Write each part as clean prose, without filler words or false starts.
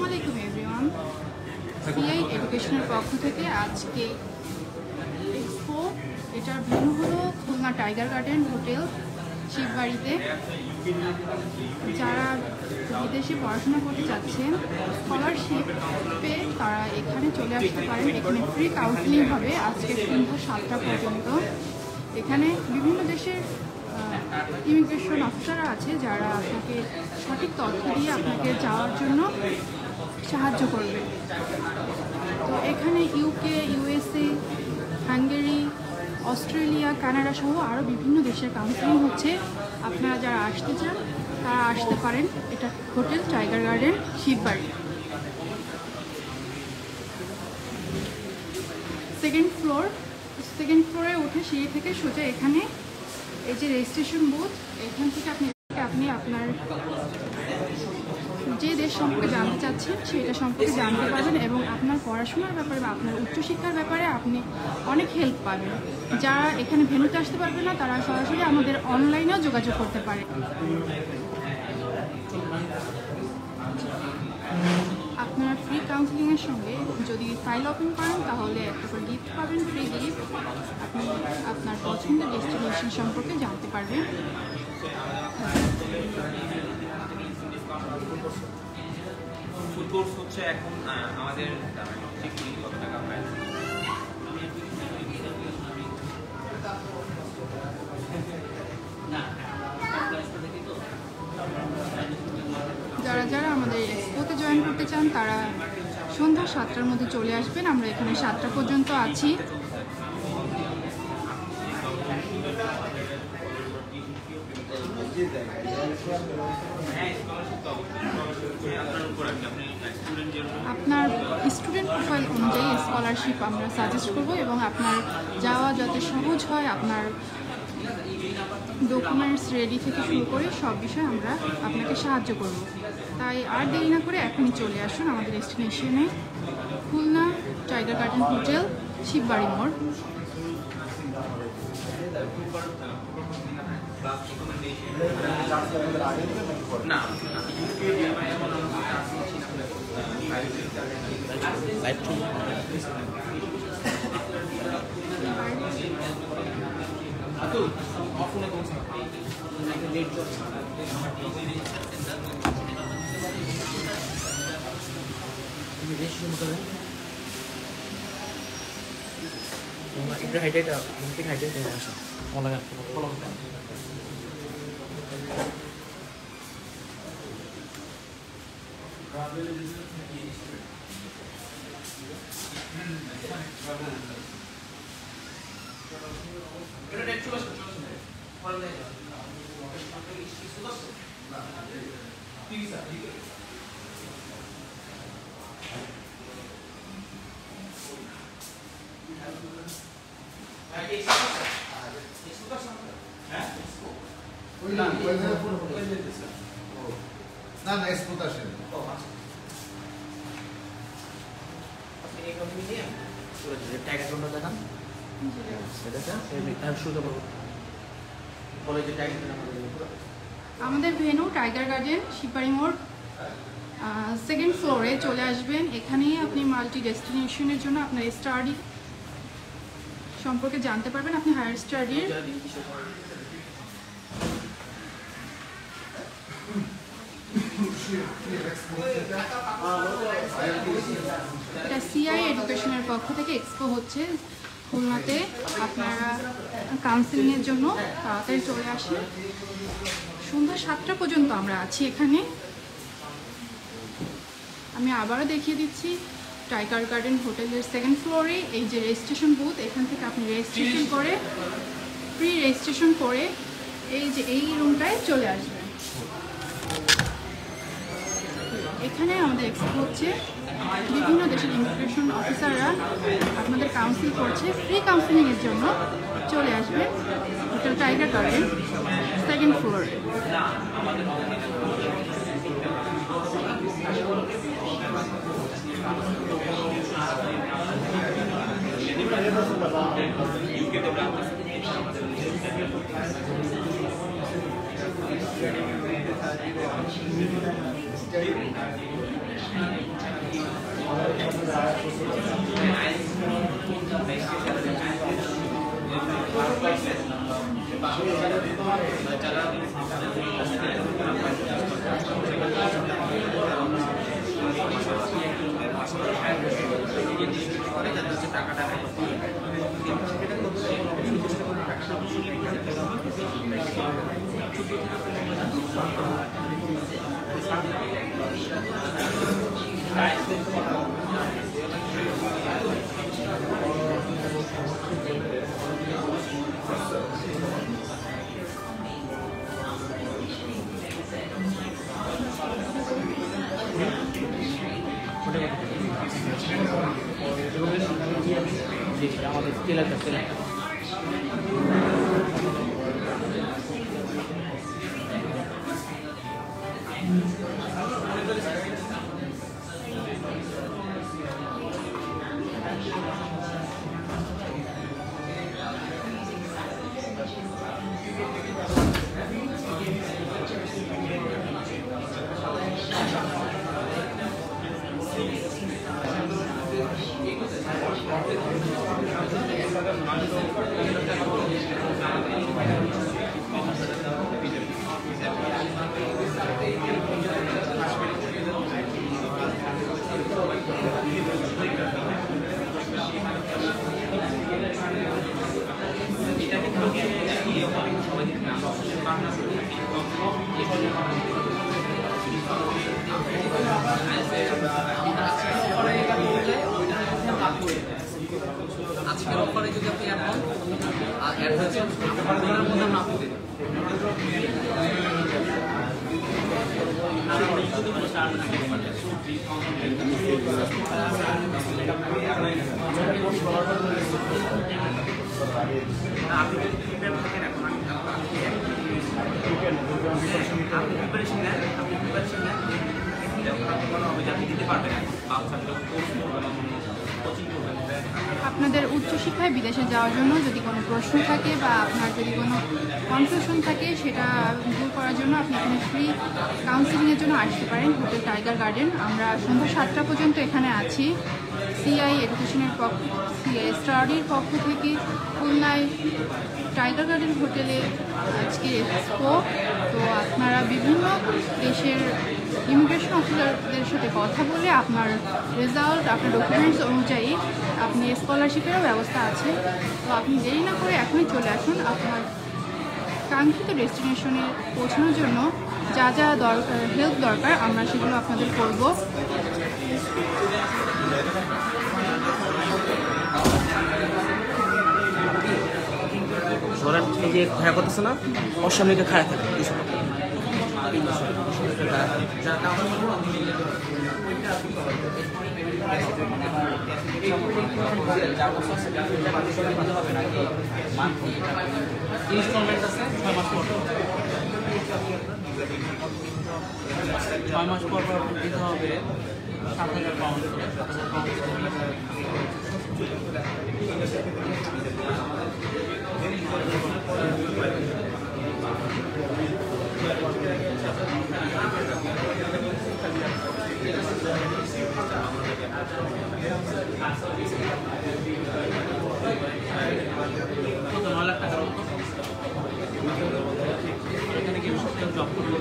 আসসালামু আলাইকুম everyone. CI এডুকেশনের পক্ষ থেকে আজকে এক্সপো, এটার ভেন্যু হলো খুলনা টাইগার গার্ডেন হোটেল শিববাড়িতে। যারা বিদেশে পড়াশোনা করতে চাচ্ছেন স্কলারশিপে তারা এখানে চলে আসতে পারেন। এখানে ফ্রি কাউন্সেলিং হবে আজকে সন্ধ্যা 7টা পর্যন্ত। এখানে বিভিন্ন দেশের ইমিগ্রেশন অফিসাররা আছে যারা আপনাকে সঠিক তথ্য দিয়ে আপনাকে যাওয়ার জন্য সাহায্য করবে। তো এখানে UK, USA, Hungary, Australia, Canada সহ আরও বিভিন্ন দেশের কাউন্সেলিং হচ্ছে। আপনারা যারা আসতে চান তারা আসতে পারেন। এটা hotel Tiger Garden Shivbari, second ফ্লোরে উঠে সিঁড়ি থেকে সোজা এখানে এই যে রেজিস্ট্রেশন বুথ, এখান থেকে আপনি আপনার যে দেশ সম্পর্কে জানতে চাচ্ছেন সেটা সম্পর্কে জানতে পারবেন এবং আপনার পড়াশোনার ব্যাপারে বা আপনার উচ্চশিক্ষার ব্যাপারে আপনি অনেক হেল্প পাবেন। যারা এখানে ভেন্যুতে আসতে পারবে না তারা সরাসরি আমাদের অনলাইনেও যোগাযোগ করতে পারে। আপনারা ফ্রি কাউন্সেলিংয়ের সঙ্গে যদি ফাইল ওপেন করেন তাহলে একটা করে গিফট পাবেন, ফ্রি গিফট। আপনি আপনার পছন্দের ডেস্টিনেশন সম্পর্কে জানতে পারবেন। কোর্স হচ্ছে এখন আমাদের কত টাকা প্রায় যারা আমাদের এক্সপোতে জয়েন করতে চান তারা সন্ধ্যা 7টার মধ্যে চলে আসবেন। আমরা এখানে 7টা পর্যন্ত আছি। আপনার স্টুডেন্ট প্রোফাইল অনুযায়ী স্কলারশিপ আমরা সাজেস্ট করব এবং আপনার যাওয়া যাতে সহজ হয়, আপনার ডকুমেন্টস রেডি থেকে শুরু করে সব বিষয়ে আমরা আপনাকে সাহায্য করব। তাই আর দেরি না করে এখনই চলে আসুন আমাদের ডেস্টিনেশনে, Khulna Tiger Garden Hotel Shibbari মোড়। না এক্সপোতে আসেন। আমাদের ভেন্যু টাইগার গার্ডেন শিববাড়ি মোড়, সেকেন্ড ফ্লোরে চলে আসবেন। এখানেই আপনি মাল্টি ডেস্টিনেশনের জন্য আপনার স্টাডি সম্পর্কে জানতে পারবেন। আপনি হায়ার স্টাডির এটা সিআই এডুকেশনের পক্ষ থেকে এক্সপো হচ্ছে খুলনাতে। আপনারা কাউন্সেলিংয়ের জন্য তাড়াতাড়ি চলে আসেন। সন্ধ্যা 7টা পর্যন্ত আমরা আছি এখানে। আমি আবারও দেখিয়ে দিচ্ছি, টাইগার গার্ডেন হোটেলের সেকেন্ড ফ্লোরে এই যে রেজিস্ট্রেশন বুথ, এখান থেকে আপনি রেজিস্ট্রেশন করে ফ্রি রেজিস্ট্রেশন করে এই যে এই রুমটায় চলে আসবেন। এখানে আমাদের এক্সপো হচ্ছে, বিভিন্ন দেশের ইমিগ্রেশন অফিসাররা আপনাদের কাউন্সিল করছে। ফ্রি কাউন্সিলিংয়ের জন্য চলে আসবেন হোটেল টাইগার গার্ডেন সেকেন্ড ফ্লোরে। আমাদের তেলাটা আজকের অফারে যদি আপনি অ্যাড হয়েছে আপনার মধ্যে না পেতে আপনাদের উচ্চশিক্ষায় বিদেশে যাওয়ার জন্য যদি কোনো প্রশ্ন থাকে বা আপনার যদি কোনো কনফিউশন থাকে সেটা দূর করার জন্য আপনি এখানে ফ্রি কাউন্সিলিংয়ের জন্য আসতে পারেন হোটেল টাইগার গার্ডেন। আমরা সন্ধ্যা 7টা পর্যন্ত এখানে আছি। সিআই এডুকেশনের সিআই স্টাডির পক্ষ থেকে খুলনায় টাইগার গার্ডেন হোটেলে আজকে এক্সপো। তো আপনারা বিভিন্ন দেশের ইমিগ্রেশন অফিসারদের সাথে কথা বলে আপনার রেজাল্ট আপনার ডকুমেন্টস অনুযায়ী আপনি স্কলারশিপেরও ব্যবস্থা আছে। তো আপনি দেরি না করে এখনই চলে আসুন। আপনার কাঙ্ক্ষিত ডেস্টিনেশনে পৌঁছানোর জন্য যা যা হেল্প দরকার আমরা সেগুলো আপনাদের করব। ধরেন এই যে খায়া করতেছে না ওর সামনে যে খায়া থাকে ইনস্টলমেন্ট আছে 6 মাস পর 6 মাস পর দিতে হবে 7,000 পাউন্ড। এখানে গিয়ে জব করতে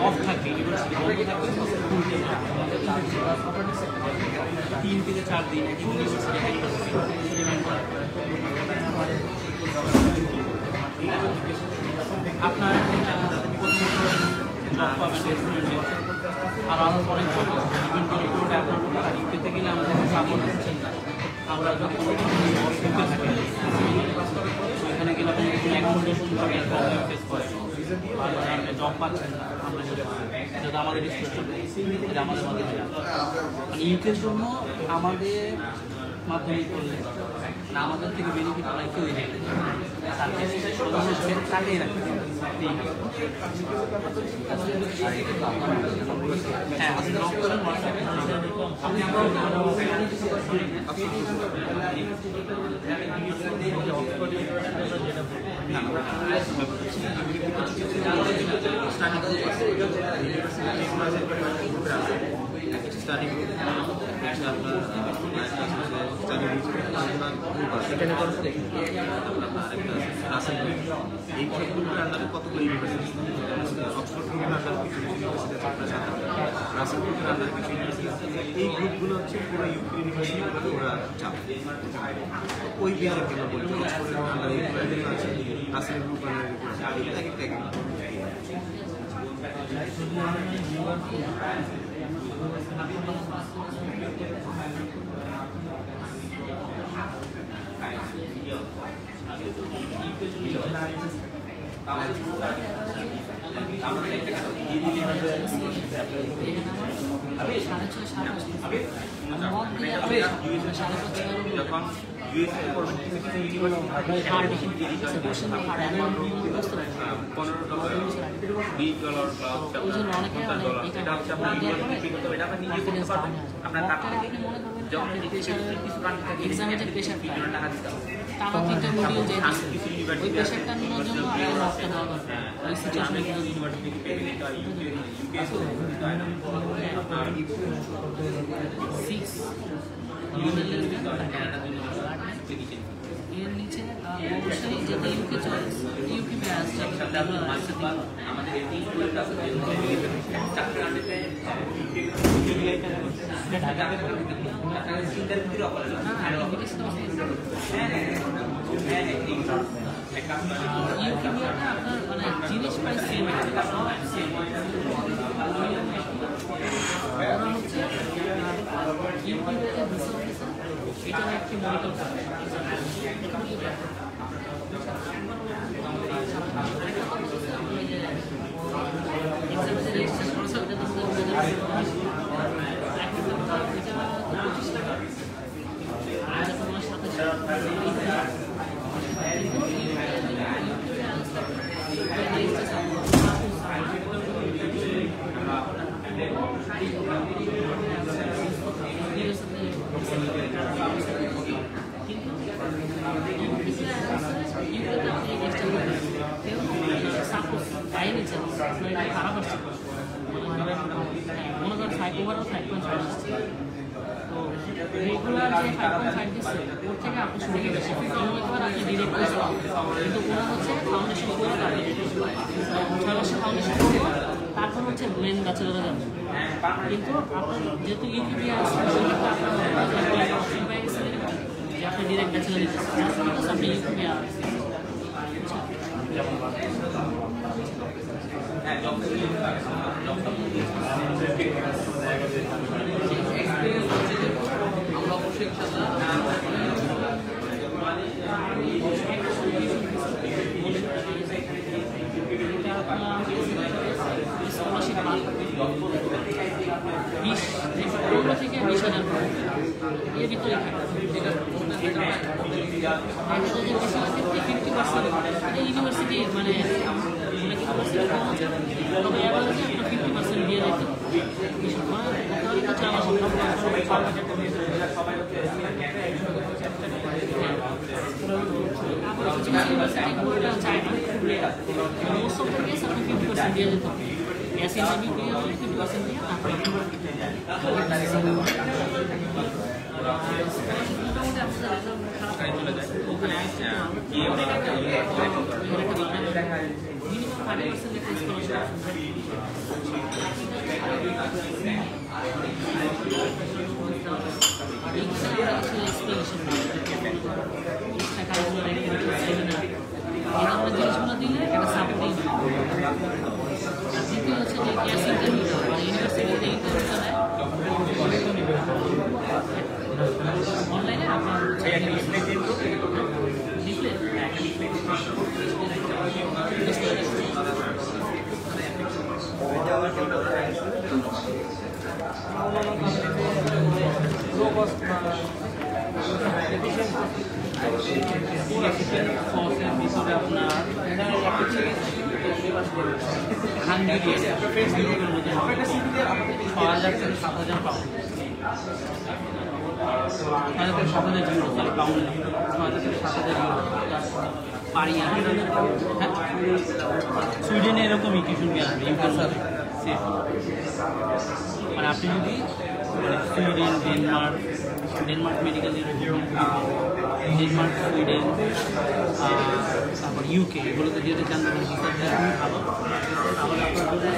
অফ থাকে ইউনিভার্সিটি বন্ধ থাকে 3 থেকে 4 দিন আপনার জব পাবেন আর আরও অনেক পেতে গেলে আমাদের সাপোর্ট দিচ্ছেন না। আমরা যখন এখানে গেলে আপনি ফেস করেন জব পাচ্ছেন না আমরা যেটা আমাদের এটা আমাদের মাধ্যমে ইউকের জন্য আমাদের মাধ্যমে করলে না আমাদের থেকে বেনিফিট অনেক কেউ নেই তাকেই রাখতে হ্যাঁ আপনি সম্পূর্ণ আলাদা। স্টাডি গ্রুপ আছে, স্টাডি গ্রুপ আপনার স্টাডি গ্রুপ এখানে করার পরে আরেকটা রাসেল গ্রুপ। এই সবগুলোর আন্ডারে কতগুলো ইউনিভার্সিটি, অক্সফোর্ড গ্রুপের আন্ডারে কিছু ইউনিভার্সিটি আছে, আপনার সাথে রাসেল গ্রুপের আন্ডারে কিছু ইউনিভার্সিটি আছে। এই গ্রুপগুলো হচ্ছে পুরো ইউনিভার্সিটিগুলোতে ওরা চাপে ওই বিহারের জন্য বলছে অক্সফোর্ডের আন্ডারে এইগুলো আছে, রাসেল গ্রুপ আন্ডারে এক একটা যখন ইউএসএ করবেন ইউনিভার্সিটি $20 এটা হচ্ছে আপনার এটা আপনি নিজে করতে পারবেন। আপনার টাকা যখন এক্সামের যে প্রেশার টাকা দিতে হবে টানা 3টা মডিউল যে ওই প্রেশারটা নেওয়ার জন্য আরো লকটা দেওয়া দরকার ওই সিচুয়েশনে ইউনিভার্সিটি আপনার 6 এর নিচে অবশ্যই যেটা ইউকে চয়েস ইউকে ব্যাস আমাদের এই তিনটা আছে চাকরি আনতে ইউকেমিয়াটা আপনার মানে জিনিস প্রায় সেম ওরা হচ্ছে ইউকেমিয়াতে ভিসা অফিসার এটা একটি মনিটর করে খারাপ আসছে মনে করেন 5/5.5 আসছে তো রেগুলার যে 5.5 দিচ্ছে ওর থেকে আপনি সুবিধা বেশি আপনি ডিরেক্ট করতে পারবেন কিন্তু ওরা হচ্ছে ফাউন্ডেশন করে তারপরে 6 মাসের ফাউন্ডেশন করবো তারপর হচ্ছে মেন ব্যাচেলরে যাবে কিন্তু আপনার যেহেতু ইউকিপি আছে আপনার অপশন পাই গেছে যে আপনি ডিরেক্ট ব্যাচেলরে দিচ্ছেন আপনি ইউকিপি আছে আমরা অবশ্যই স্কলারশিপ 15 থেকে 20,000 এর ভিতরে ইউনিভার্সিটি মানে তবে অ্যাভারেজে আপনার 50% দিয়ে দিতে মোস্ট অফ দ্য কেস আপনি 50% দিয়ে দিতে হবে গ্যাস ইন্টারভিউ দিয়ে হলে 50% দিয়ে তারপরে জিনিসগুলো দিলে একটা সাপোর্টিং দ্বিতীয় হচ্ছে যে গ্যাস ইন্টারভিউ ইউনিভার্সিটিতে ইন্টারভিউটা নেয় অনলাইনে আপনার পারি আর কি। হ্যাঁ, সুইডেনে এরকম ইকুয়েশন কি আসবে সেফ। মানে আপনি যদি Sweden, Denmark medical Denmark, Sweden, তারপর ইউকে, এগুলোতে যেতে চান তখন ভিসা দেওয়া খুবই ভালো। তাহলে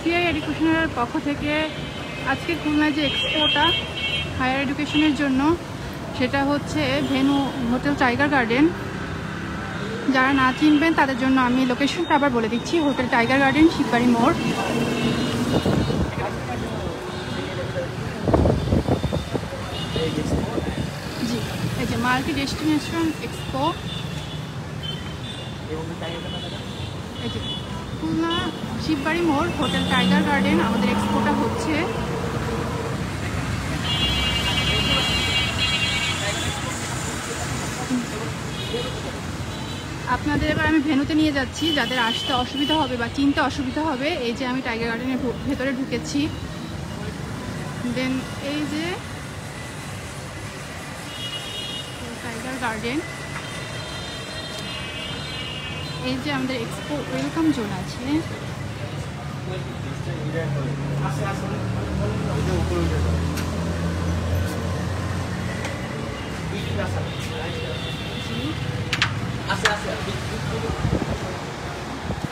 সিআই এডুকেশনের পক্ষ থেকে আজকে খুলনায় যে এক্সপোটা হায়ার এডুকেশনের জন্য, সেটা হচ্ছে ভেনু হোটেল টাইগার গার্ডেন। যারা না চিনবেন তাদের জন্য আমি লোকেশনটা আবার বলে দিচ্ছি। হোটেল টাইগার গার্ডেন, শিববাড়ি মোড়। জি, এই যে মাল্টি ডেস্টিনেশন এক্সপো। এই যে খুলনা শিববাড়ি মোড়, হোটেল টাইগার গার্ডেন আমাদের এক্সপোটা হচ্ছে। আপনাদের এবার আমি ভেন্যুতে নিয়ে যাচ্ছি, যাদের আসতে অসুবিধা হবে বা চিনতে অসুবিধা হবে। এই যে আমি টাইগার গার্ডেনের ভেতরে ঢুকেছি। দেন এই যে টাইগার গার্ডেন, এই যে আমাদের এক্সপো ওয়েলকাম জোন আছে।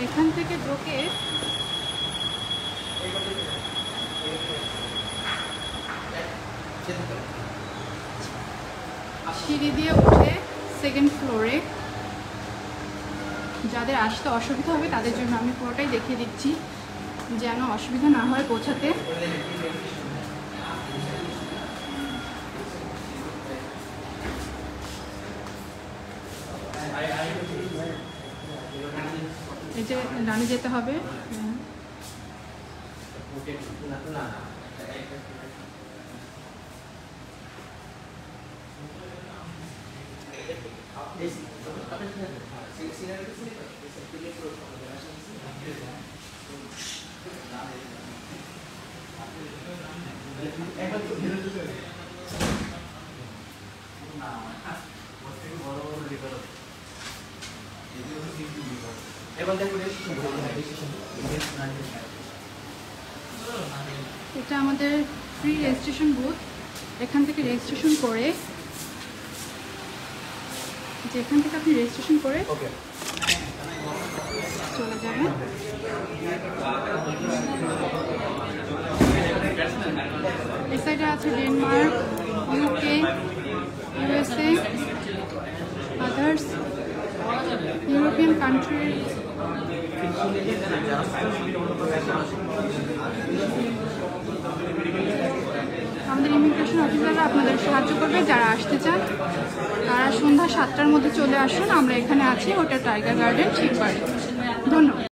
এখান থেকে ঢোকে সিঁড়ি দিয়ে উঠে সেকেন্ড ফ্লোরে। যাদের আসতে অসুবিধা হবে তাদের জন্য আমি পুরোটাই দেখিয়ে দিচ্ছি, যেন অসুবিধা না হয় পৌঁছাতে। এই যে ডানে যেতে হবে। এটা আমাদের ফ্রি রেজিস্ট্রেশন বুথ। এখান থেকে রেজিস্ট্রেশন করে, যেখান থেকে আপনি রেজিস্ট্রেশন করে চলে যাবেন। এই সাইডে আছে Denmark, UK, USA, others European country. আমাদের ইমিগ্রেশন অফিসাররা আপনাদের সাহায্য করবে। যারা আসতে চান তারা সন্ধ্যা 7টার মধ্যে চলে আসুন। আমরা এখানে আছি হোটেল টাইগার গার্ডেন, শিববাড়ি। ধন্যবাদ।